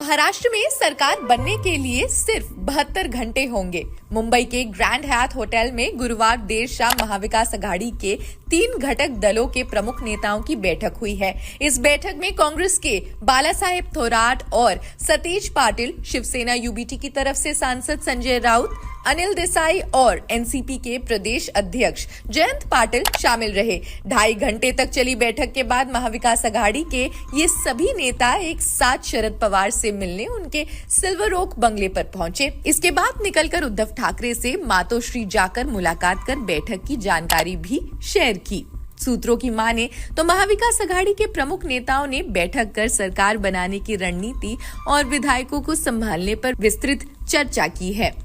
महाराष्ट्र में सरकार बनने के लिए सिर्फ 72 घंटे होंगे। मुंबई के ग्रैंड हयात होटल में गुरुवार देर शाम महाविकास अघाड़ी के 3 घटक दलों के प्रमुख नेताओं की बैठक हुई है। इस बैठक में कांग्रेस के बालासाहेब थोराट और सतेज पाटिल, शिवसेना यूबीटी की तरफ से सांसद संजय राउत, अनिल देसाई और एनसीपी के प्रदेश अध्यक्ष जयंत पाटिल शामिल रहे। 2.5 घंटे तक चली बैठक के बाद महाविकास अघाड़ी के ये सभी नेता एक साथ शरद पवार से मिलने उनके सिल्वर ओक बंगले पर पहुंचे। इसके बाद निकलकर उद्धव ठाकरे से मातोश्री जाकर मुलाकात कर बैठक की जानकारी भी शेयर की। सूत्रों की माने तो महाविकास अघाड़ी के प्रमुख नेताओं ने बैठक कर सरकार बनाने की रणनीति और विधायकों को संभालने पर विस्तृत चर्चा की है।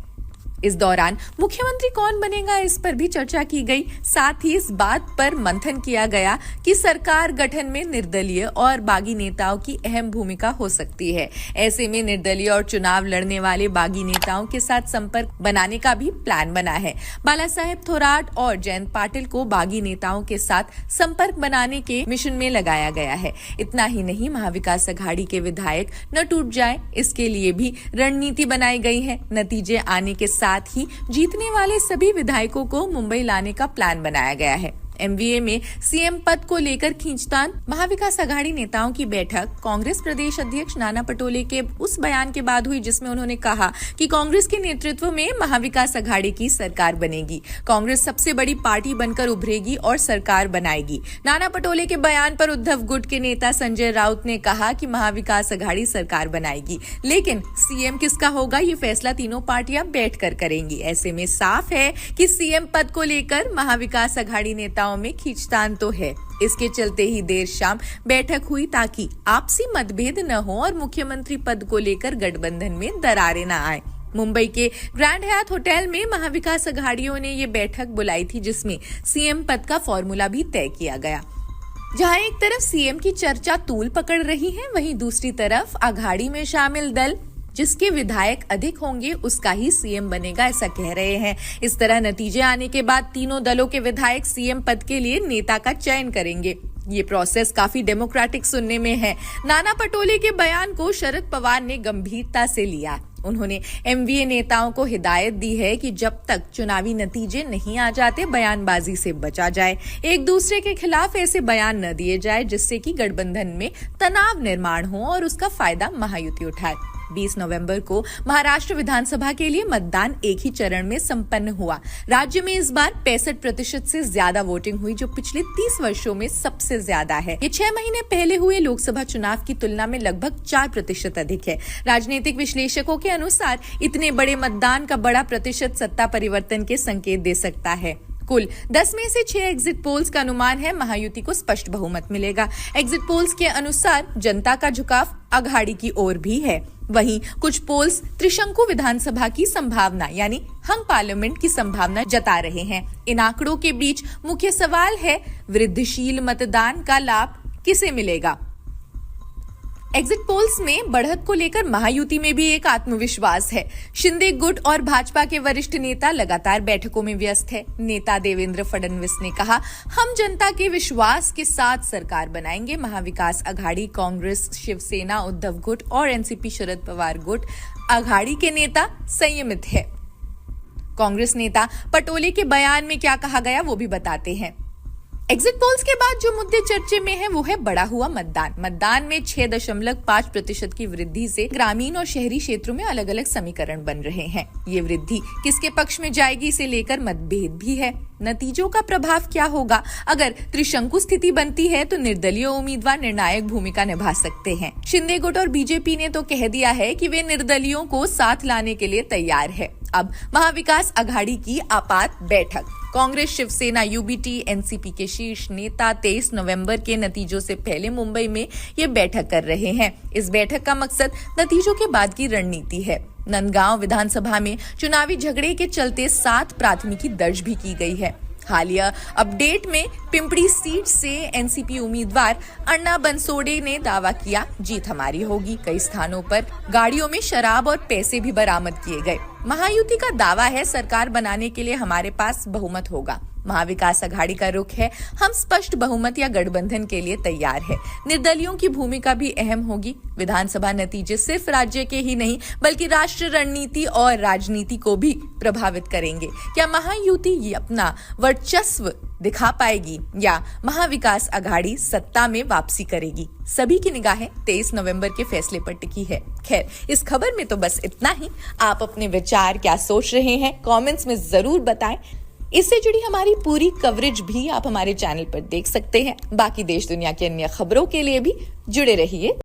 इस दौरान मुख्यमंत्री कौन बनेगा इस पर भी चर्चा की गई। साथ ही इस बात पर मंथन किया गया कि सरकार गठन में निर्दलीय और बागी नेताओं की अहम भूमिका हो सकती है। ऐसे में निर्दलीय और चुनाव लड़ने वाले बागी नेताओं के साथ संपर्क बनाने का भी प्लान बना है। बालासाहेब थोराट और जयंत पाटिल को बागी नेताओं के साथ संपर्क बनाने के मिशन में लगाया गया है। इतना ही नहीं, महाविकास अघाड़ी के विधायक न टूट जाए, इसके लिए भी रणनीति बनाई गई है। नतीजे आने के साथ ही जीतने वाले सभी विधायकों को मुंबई लाने का प्लान बनाया गया है। एमवीए में सीएम पद को लेकर खींचतान। महाविकास अघाड़ी नेताओं की बैठक कांग्रेस प्रदेश अध्यक्ष नाना पटोले के उस बयान के बाद हुई जिसमें उन्होंने कहा कि कांग्रेस के नेतृत्व में महाविकास अघाड़ी की सरकार बनेगी। कांग्रेस सबसे बड़ी पार्टी बनकर उभरेगी और सरकार बनाएगी। नाना पटोले के बयान पर उद्धव गुट के नेता संजय राउत ने कहा कि महाविकास अघाड़ी सरकार बनाएगी, लेकिन सीएम किसका होगा ये फैसला तीनों पार्टियां बैठकर करेंगी। ऐसे में साफ है कि सीएम पद को लेकर महाविकास अघाड़ी नेताओं में खींचतान तो है। इसके चलते ही देर शाम बैठक हुई ताकि आपसी मतभेद न हो और मुख्यमंत्री पद को लेकर गठबंधन में दरारें न आए। मुंबई के ग्रैंड हयात होटल में महाविकास अघाड़ियों ने ये बैठक बुलाई थी जिसमें सीएम पद का फॉर्मूला भी तय किया गया। जहां एक तरफ सीएम की चर्चा तूल पकड़ रही है, वहीं दूसरी तरफ अघाड़ी में शामिल दल जिसके विधायक अधिक होंगे उसका ही सीएम बनेगा, ऐसा कह रहे हैं। इस तरह नतीजे आने के बाद तीनों दलों के विधायक सीएम पद के लिए नेता का चयन करेंगे। ये प्रोसेस काफी डेमोक्रेटिक सुनने में है। नाना पटोले के बयान को शरद पवार ने गंभीरता से लिया। उन्होंने एमवीए नेताओं को हिदायत दी है कि जब तक चुनावी नतीजे नहीं आ जाते बयानबाजी से बचा जाए। एक दूसरे के खिलाफ ऐसे बयान न दिए जाए जिससे कि गठबंधन में तनाव निर्माण हो और उसका फायदा महायुति उठाए। 20 नवंबर को महाराष्ट्र विधानसभा के लिए मतदान एक ही चरण में संपन्न हुआ। राज्य में इस बार 65% से ज्यादा वोटिंग हुई, जो पिछले 30 वर्षों में सबसे ज्यादा है। ये 6 महीने पहले हुए लोकसभा चुनाव की तुलना में लगभग 4% अधिक है। राजनीतिक विश्लेषकों के अनुसार इतने बड़े मतदान का बड़ा प्रतिशत सत्ता परिवर्तन के संकेत दे सकता है। कुल 10 में से 6 एग्जिट पोल्स का अनुमान है महायुति को स्पष्ट बहुमत मिलेगा। एग्जिट पोल्स के अनुसार जनता का झुकाव अघाड़ी की ओर भी है। वहीं कुछ पोल्स त्रिशंकु विधानसभा की संभावना यानी हंग पार्लियामेंट की संभावना जता रहे हैं। इन आंकड़ों के बीच मुख्य सवाल है, वृद्धिशील मतदान का लाभ किसे मिलेगा? एग्जिट पोल्स में बढ़त को लेकर महायुति में भी एक आत्मविश्वास है। शिंदे गुट और भाजपा के वरिष्ठ नेता लगातार बैठकों में व्यस्त है। नेता देवेंद्र फडणवीस ने कहा, हम जनता के विश्वास के साथ सरकार बनाएंगे। महाविकास अघाड़ी कांग्रेस, शिवसेना, उद्धव गुट और एनसीपी शरद पवार गुट अघाड़ी के नेता संयमित है। कांग्रेस नेता पटोले के बयान में क्या कहा गया वो भी बताते हैं। एग्जिट पोल्स के बाद जो मुद्दे चर्चे में है वो है बढ़ा हुआ मतदान। मतदान में 6.5% की वृद्धि से ग्रामीण और शहरी क्षेत्रों में अलग अलग समीकरण बन रहे हैं। ये वृद्धि किसके पक्ष में जाएगी इसे लेकर मतभेद भी है। नतीजों का प्रभाव क्या होगा? अगर त्रिशंकु स्थिति बनती है तो निर्दलीय उम्मीदवार निर्णायक भूमिका निभा सकते हैं। शिंदे गुट और बीजेपी ने तो कह दिया है कि वे निर्दलियों को साथ लाने के लिए तैयार है। अब महाविकास अघाड़ी की आपात बैठक। कांग्रेस, शिवसेना, यूबीटी, एनसीपी के शीर्ष नेता 23 नवंबर के नतीजों से पहले मुंबई में ये बैठक कर रहे हैं। इस बैठक का मकसद नतीजों के बाद की रणनीति है। नंदगांव विधानसभा में चुनावी झगड़े के चलते 7 प्राथमिकी दर्ज भी की गई है। हालिया अपडेट में पिंपड़ी सीट से एनसीपी उम्मीदवार अन्ना बनसोडे ने दावा किया, जीत हमारी होगी। कई स्थानों पर गाड़ियों में शराब और पैसे भी बरामद किए गए। महायुति का दावा है, सरकार बनाने के लिए हमारे पास बहुमत होगा। महाविकास आघाड़ी का रुख है, हम स्पष्ट बहुमत या गठबंधन के लिए तैयार है। निर्दलीयों की भूमिका भी अहम होगी। विधानसभा नतीजे सिर्फ राज्य के ही नहीं बल्कि राष्ट्रीय रणनीति और राजनीति को भी प्रभावित करेंगे। क्या महायुति अपना वर्चस्व दिखा पाएगी या महाविकास आघाड़ी सत्ता में वापसी करेगी? सभी की निगाहें 23 नवंबर के फैसले पर टिकी है। खैर, इस खबर में तो बस इतना ही। आप अपने विचार क्या सोच रहे हैं कमेंट्स में जरूर बताएं। इससे जुड़ी हमारी पूरी कवरेज भी आप हमारे चैनल पर देख सकते हैं। बाकी देश दुनिया की अन्य खबरों के लिए भी जुड़े रहिए।